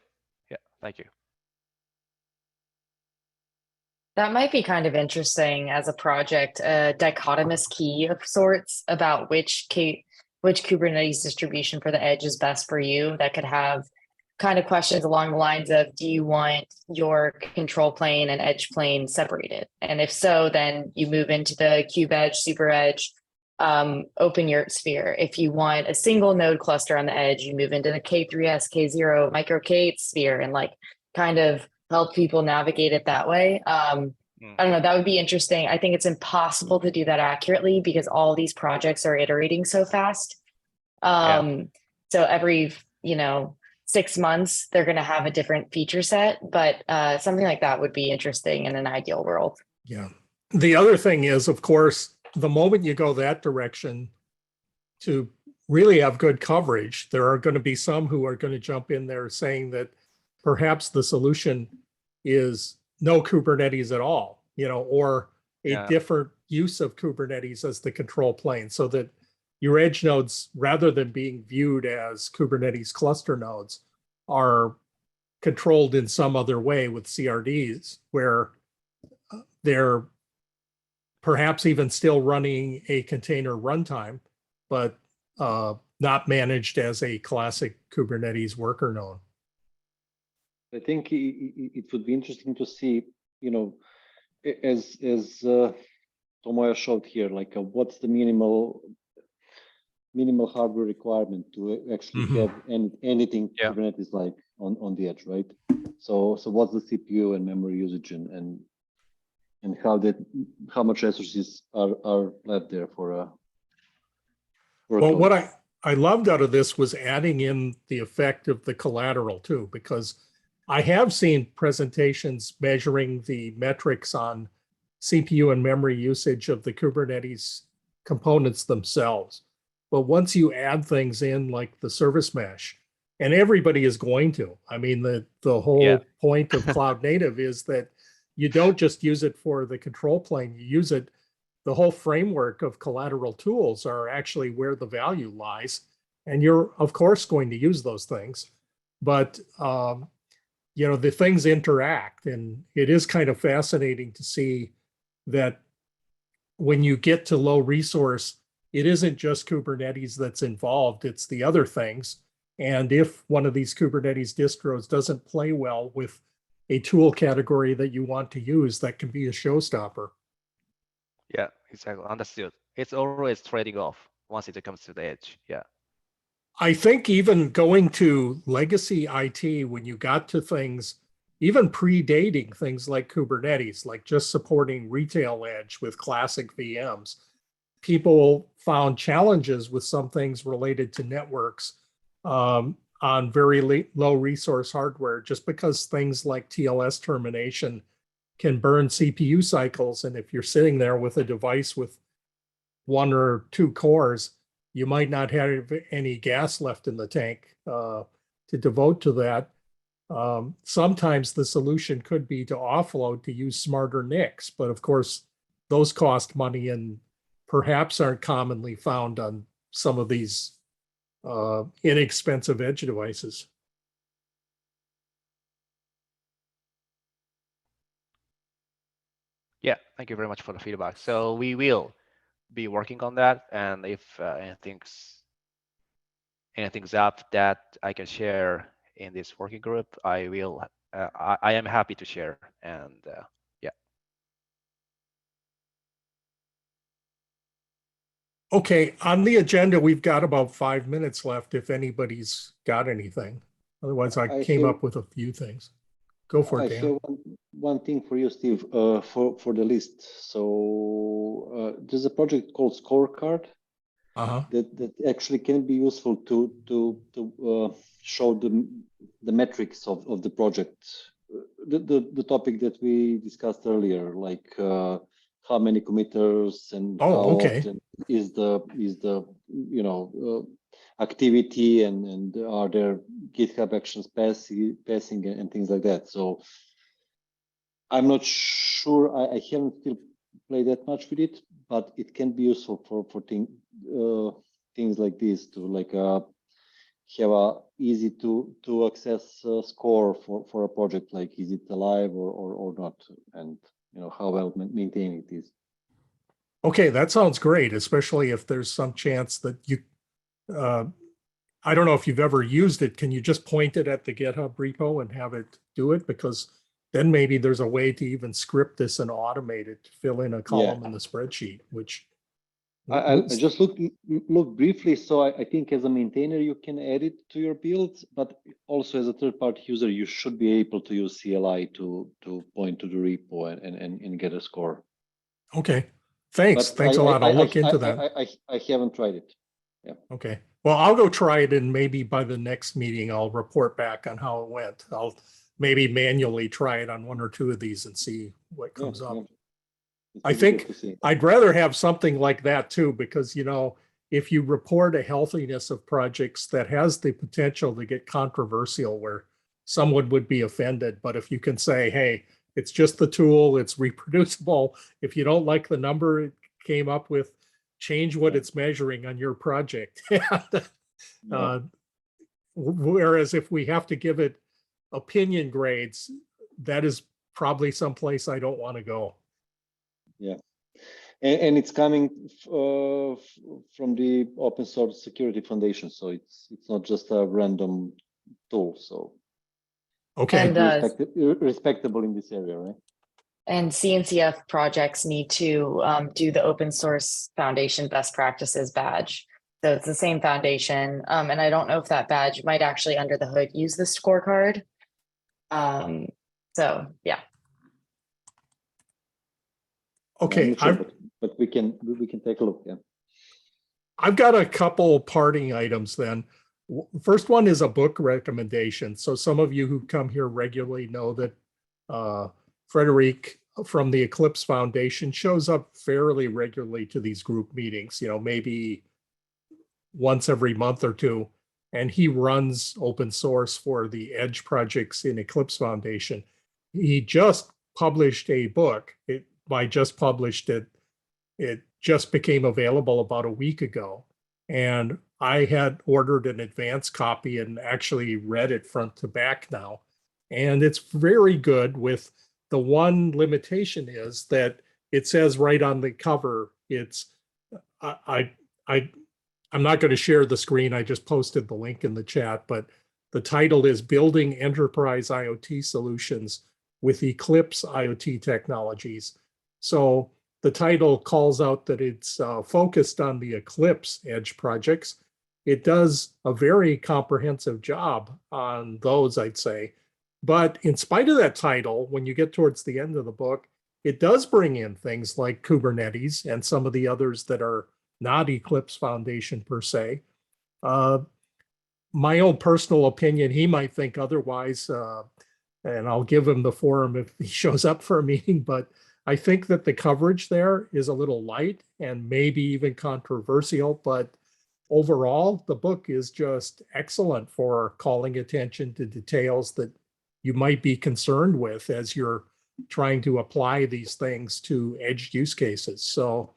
Yeah, thank you. That might be kind of interesting as a project, a dichotomous key of sorts about which Kubernetes distribution for the edge is best for you. That could have kind of questions along the lines of, do you want your control plane and edge plane separated? And if so, then you move into the KubeEdge, Super Edge, OpenEarth sphere. If you want a single node cluster on the edge, you move into the K3s, K0 microkate sphere and like kind of help people navigate it that way. I don't know, that would be interesting. I think it's impossible to do that accurately because all these projects are iterating so fast. So every, 6 months, they're going to have a different feature set, but something like that would be interesting in an ideal world. Yeah. The other thing is, of course, the moment you go that direction to really have good coverage, there are going to be some who are going to jump in there saying that perhaps the solution is no Kubernetes at all, or a different use of Kubernetes as the control plane so that your edge nodes, rather than being viewed as Kubernetes cluster nodes, are controlled in some other way with CRDs where they're perhaps even still running a container runtime, but not managed as a classic Kubernetes worker node. I think it would be interesting to see, as Tomoya showed here, like what's the minimal hardware requirement to actually have anything Kubernetes like on the edge, right? So what's the CPU and memory usage and how much resources are left there for well, what I loved out of this was adding in the effect of the collateral too, because I have seen presentations measuring the metrics on CPU and memory usage of the Kubernetes components themselves. But once you add things in like the service mesh, and everybody is going to, I mean, the whole point of cloud native is that you don't just use it for the control plane, you use it, the whole framework of collateral tools are actually where the value lies. And you're of course going to use those things, but the things interact, and it is kind of fascinating to see that when you get to low resource, it isn't just Kubernetes that's involved, it's the other things. And if one of these Kubernetes distros doesn't play well with a tool category that you want to use, that can be a showstopper. Yeah, exactly. Understood. It's always trading off once it comes to the edge. Yeah. I think even going to legacy IT, when you got to things, even predating things like Kubernetes, like just supporting retail edge with classic VMs, people found challenges with some things related to networks on very low resource hardware, just because things like TLS termination can burn CPU cycles. And if you're sitting there with a device with 1 or 2 cores, you might not have any gas left in the tank to devote to that. Sometimes the solution could be to offload to use smarter NICs, but of course, those cost money and perhaps aren't commonly found on some of these inexpensive edge devices. Yeah, thank you very much for the feedback. So we will be working on that, and if anything's up that I can share in this working group, I will. I am happy to share, and yeah. Okay, on the agenda, we've got about 5 minutes left if anybody's got anything. Otherwise, I came up with a few things. Go for it, Dan. I have one thing for you, Steve, for the list. So there's a project called Scorecard that actually can be useful to show the metrics of the project. The topic that we discussed earlier, like how many committers and how often is the activity and are there GitHub actions passing and things like that. So I'm not sure. I haven't still played that much with it, but it can be useful for things like this to like have a easy to access score for a project, like is it alive or not, and how well maintained it is. Okay, that sounds great, especially if there's some chance that you I don't know if you've ever used it. Can you just point it at the GitHub repo and have it do it? Because then maybe there's a way to even script this and automate it to fill in a column in the spreadsheet, which I just look briefly. So I think as a maintainer, you can add it to your build, but also as a third-party user, you should be able to use CLI to point to the repo and get a score. Okay, thanks. But Thanks a lot. I'll look into that. I haven't tried it. Yeah. Okay. Well, I'll go try it, and maybe by the next meeting, I'll report back on how it went. I'll maybe manually try it on 1 or 2 of these and see what comes up. I think I'd rather have something like that too, because, if you report a healthiness of projects that has the potential to get controversial where someone would be offended, but if you can say, hey, it's just the tool, it's reproducible. If you don't like the number it came up with, change what it's measuring on your project. Whereas if we have to give it opinion grades, that is probably someplace I don't want to go. Yeah, and it's coming from the Open Source Security Foundation, so it's not just a random tool. So okay, and respectable in this area, right? And CNCF projects need to do the Open Source Foundation Best Practices badge. So it's the same foundation. And I don't know if that badge might actually under the hood use the scorecard. So yeah. Okay, sure, but we can take a look. Yeah, I've got a couple parting items then. First one is a book recommendation. So some of you who come here regularly know that Frederic from the Eclipse Foundation shows up fairly regularly to these group meetings, maybe once every month or 2. And he runs open source for the Edge projects in Eclipse Foundation. He just published a book. I just published it. It just became available about a week ago. And I had ordered an advance copy and actually read it front to back now. And it's very good, with the one limitation is that it says right on the cover, I'm not going to share the screen. I just posted the link in the chat, but the title is Building Enterprise IoT Solutions with Eclipse IoT Technologies. So the title calls out that it's focused on the Eclipse Edge projects. It does a very comprehensive job on those, I'd say. But in spite of that title, when you get towards the end of the book, it does bring in things like Kubernetes and some of the others that are not Eclipse Foundation per se. My own personal opinion, he might think otherwise, and I'll give him the forum if he shows up for a meeting, but I think that the coverage there is a little light and maybe even controversial, but overall, the book is just excellent for calling attention to details that you might be concerned with as you're trying to apply these things to edge use cases. So,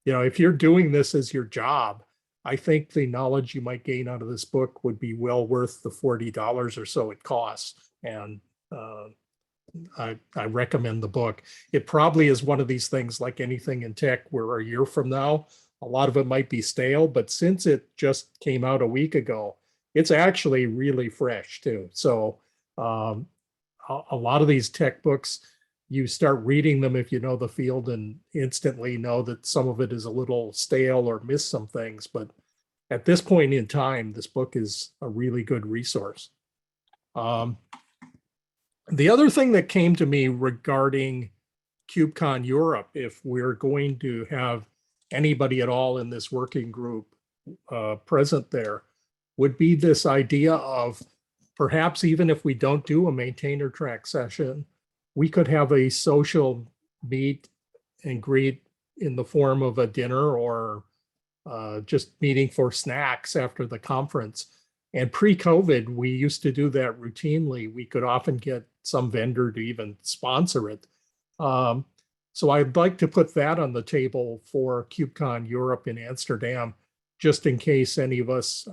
if you're doing this as your job, I think the knowledge you might gain out of this book would be well worth the $40 or so it costs. And I recommend the book. It probably is one of these things like anything in tech where a year from now, a lot of it might be stale, but since it just came out a week ago, it's actually really fresh too. So a lot of these tech books, you start reading them if you know the field and instantly know that some of it is a little stale or miss some things. But at this point in time, this book is a really good resource. The other thing that came to me regarding KubeCon Europe, if we're going to have anybody at all in this working group present there, would be this idea of perhaps even if we don't do a maintainer track session, we could have a social meet and greet in the form of a dinner or just meeting for snacks after the conference. And pre-COVID, we used to do that routinely. We could often get some vendor to even sponsor it. So I'd like to put that on the table for KubeCon Europe in Amsterdam, just in case any of us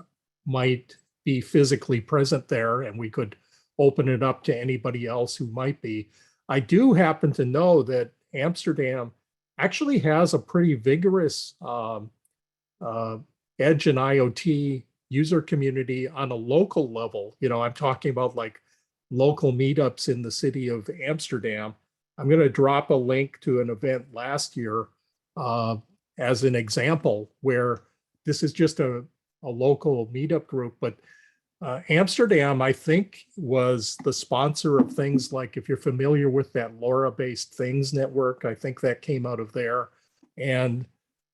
might be physically present there and we could open it up to anybody else who might be. I do happen to know that Amsterdam actually has a pretty vigorous Edge and IoT user community on a local level. I'm talking about like local meetups in the city of Amsterdam. I'm going to drop a link to an event last year as an example where this is just a local meetup group, but Amsterdam, I think, was the sponsor of things like, if you're familiar with that LoRa-based Things network, I think that came out of there. And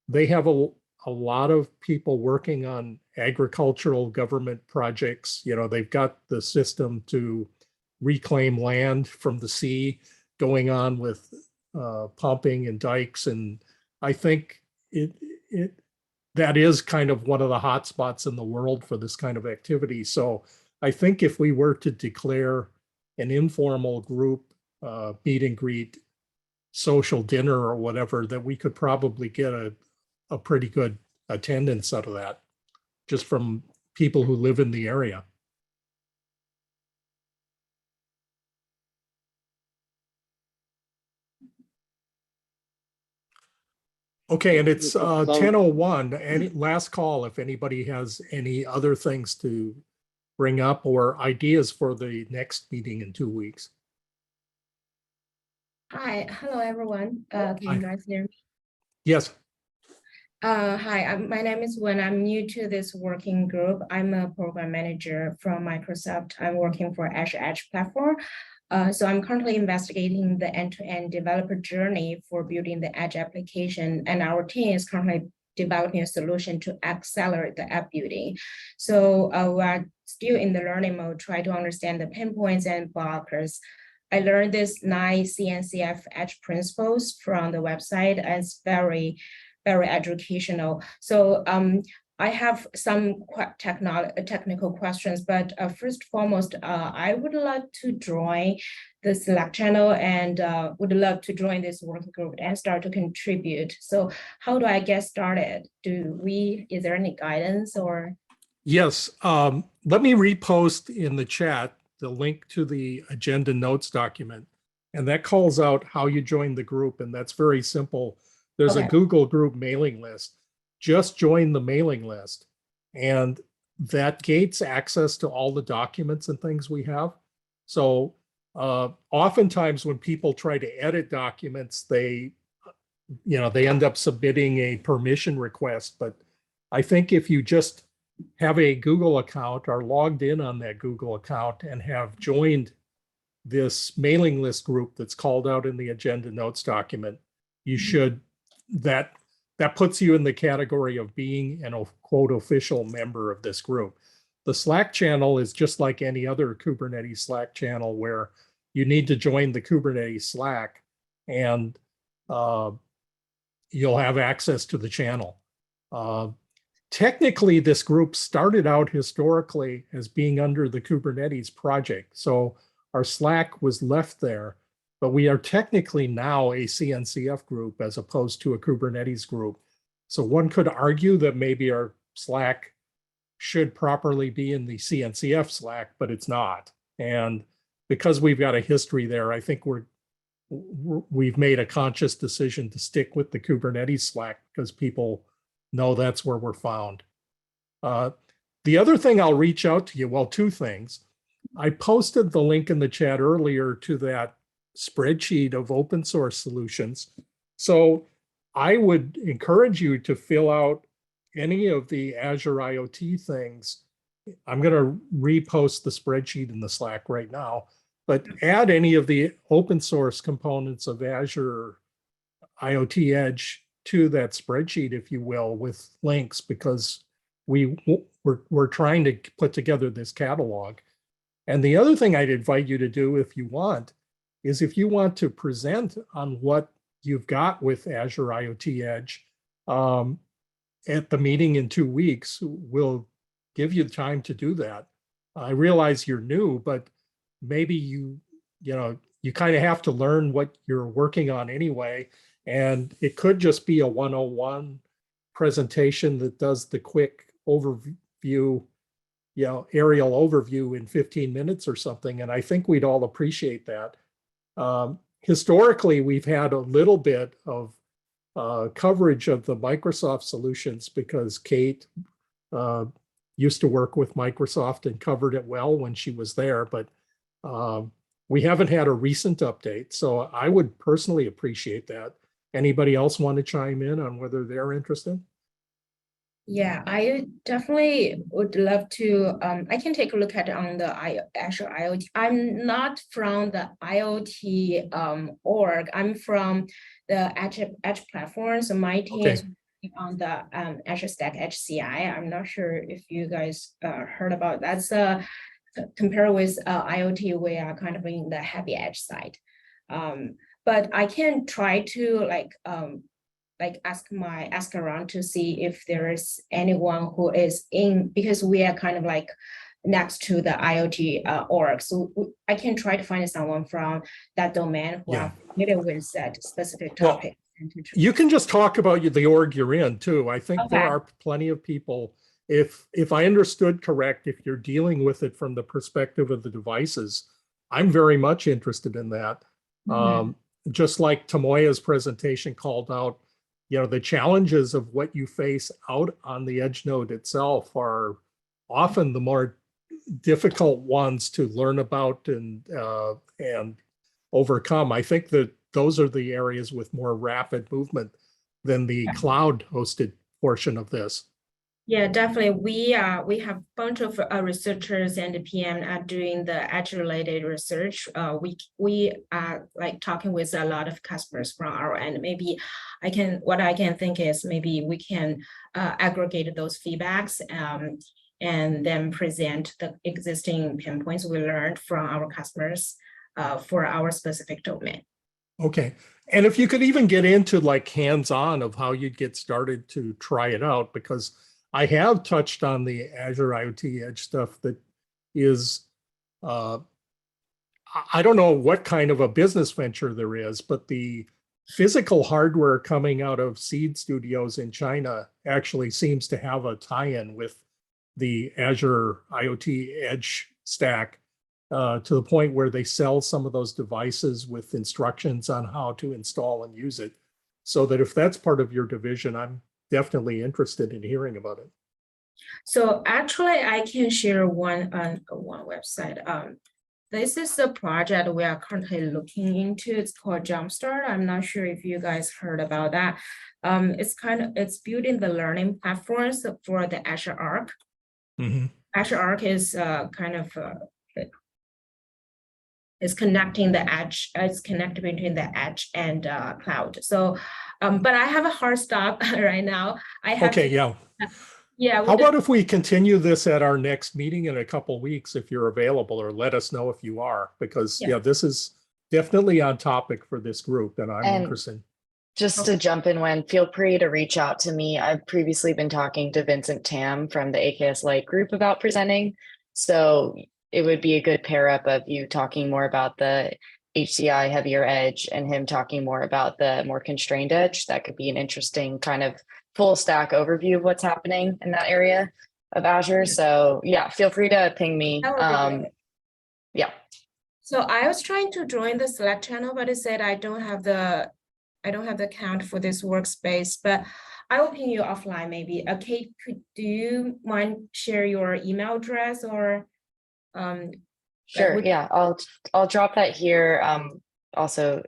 they have a lot of people working on agricultural government projects. They've got the system to reclaim land from the sea going on with pumping and dikes. And I think that is kind of one of the hot spots in the world for this kind of activity. So I think if we were to declare an informal group meet and greet social dinner or whatever, that we could probably get a pretty good attendance out of that, just from people who live in the area. Okay, and it's 10:01. Any last call if anybody has any other things to bring up or ideas for the next meeting in 2 weeks. Hi, hello everyone. Can you guys hear me? Yes. Hi, my name is Wen. I'm new to this working group. I'm a program manager from Microsoft. I'm working for Azure Edge platform. So I'm currently investigating the end-to-end developer journey for building the Edge application, and our team is currently developing a solution to accelerate the app building. So we're still in the learning mode, try to understand the pain points and blockers. I learned this 9 CNCF Edge principles from the website, and it's very educational. So I have some technical questions, but first and foremost, I would like to join the Slack channel and would love to join this working group and start to contribute. So how do I get started? Is there any guidance or? Yes, let me repost in the chat the link to the agenda notes document, and that calls out how you join the group, and that's very simple. There's a Google group mailing list. Just join the mailing list, and that gates access to all the documents and things we have. So oftentimes when people try to edit documents, they end up submitting a permission request. But I think if you just have a Google account or logged in on that Google account and have joined this mailing list group that's called out in the agenda notes document, you should, that puts you in the category of being an quote official member of this group. The Slack channel is just like any other Kubernetes Slack channel where you need to join the Kubernetes Slack and you'll have access to the channel. Technically, this group started out historically as being under the Kubernetes project. So our Slack was left there, but we are technically now a CNCF group as opposed to a Kubernetes group. So one could argue that maybe our Slack should properly be in the CNCF Slack, but it's not. And because we've got a history there, I think we've made a conscious decision to stick with the Kubernetes Slack because people know that's where we're found. The other thing I'll reach out to you, well, two things. I posted the link in the chat earlier to that spreadsheet of open source solutions. So I would encourage you to fill out any of the Azure IoT things. I'm going to repost the spreadsheet in the Slack right now, but add any of the open source components of Azure IoT Edge to that spreadsheet, if you will, with links, because we're trying to put together this catalog. And the other thing I'd invite you to do, if you want, is if you want to present on what you've got with Azure IoT Edge at the meeting in 2 weeks, we'll give you time to do that. I realize you're new, but maybe you kind of have to learn what you're working on anyway. And it could just be a 101 presentation that does the quick overview, aerial overview in 15 minutes or something. And I think we'd all appreciate that. Historically, we've had a little bit of coverage of the Microsoft solutions because Kate used to work with Microsoft and covered it well when she was there, but we haven't had a recent update. So I would personally appreciate that. Anybody else want to chime in on whether they're interested? Yeah, I definitely would love to. I can take a look at it on the Azure IoT. I'm not from the IoT org. I'm from the Edge platform. So my team is on the Azure Stack Edge CI. I'm not sure if you guys heard about that. That's compared with IoT, we are kind of in the heavy edge side. But I can try to ask around to see if there is anyone who is in, because we are kind of like next to the IoT org. So I can try to find someone from that domain who are familiar with that specific topic. Well, you can just talk about the org you're in too. I think there are plenty of people. If I understood correct, if you're dealing with it from the perspective of the devices, I'm very much interested in that. Mm-hmm. Just like Tamoya's presentation called out, the challenges of what you face out on the edge node itself are often the more difficult ones to learn about and overcome. I think that those are the areas with more rapid movement than the cloud hosted portion of this. Yeah, definitely. We have a bunch of researchers and PM are doing the edge related research. We are talking with a lot of customers from our end. Maybe what I can think is maybe we can aggregate those feedbacks and then present the existing pinpoints we learned from our customers for our specific domain. Okay. And if you could even get into hands-on of how you'd get started to try it out, because I have touched on the Azure IoT Edge stuff that is, I don't know what kind of a business venture there is, but the physical hardware coming out of seed studios in China actually seems to have a tie-in with the Azure IoT Edge stack to the point where they sell some of those devices with instructions on how to install and use it. So that if that's part of your division, I'm definitely interested in hearing about it. So actually, I can share one website. This is a project we are currently looking into. It's called Jumpstart. I'm not sure if you guys heard about that. It's building the learning platforms for the Azure Arc. Mm-hmm. Azure Arc is is connecting the edge. It's connected between the edge and cloud. So, but I have a hard stop right now. Yeah. How about if we continue this at our next meeting in a couple of weeks, if you're available, or let us know if you are, because this is definitely on topic for this group, and I'm interested. Just to jump in, when feel free to reach out to me. I've previously been talking to Vincent Tam from the AKS Lite group about presenting. So it would be a good pair up of you talking more about the HCI heavier edge and him talking more about the more constrained edge. That could be an interesting kind of full stack overview of what's happening in that area of Azure. So yeah, feel free to ping me. That would be great. Yeah. So I was trying to join the Slack channel, but it said I don't have the account for this workspace, but I will ping you offline maybe. Kate, do you mind share your email address or Sure. would- Yeah, I'll drop that here. Also,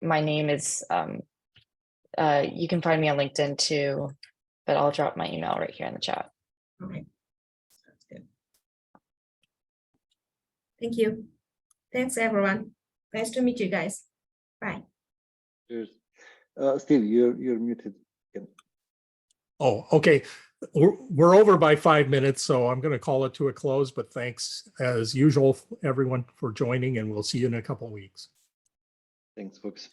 my name is you can find me on LinkedIn too, but I'll drop my email right here in the chat. Okay. Sounds good. Thank you. Thanks everyone. Nice to meet you guys. Bye. Cheers. Steve, you're muted. Oh, okay. We're over by 5 minutes, so I'm going to call it to a close, but thanks as usual, everyone, for joining, and we'll see you in a couple of weeks. Thanks, folks.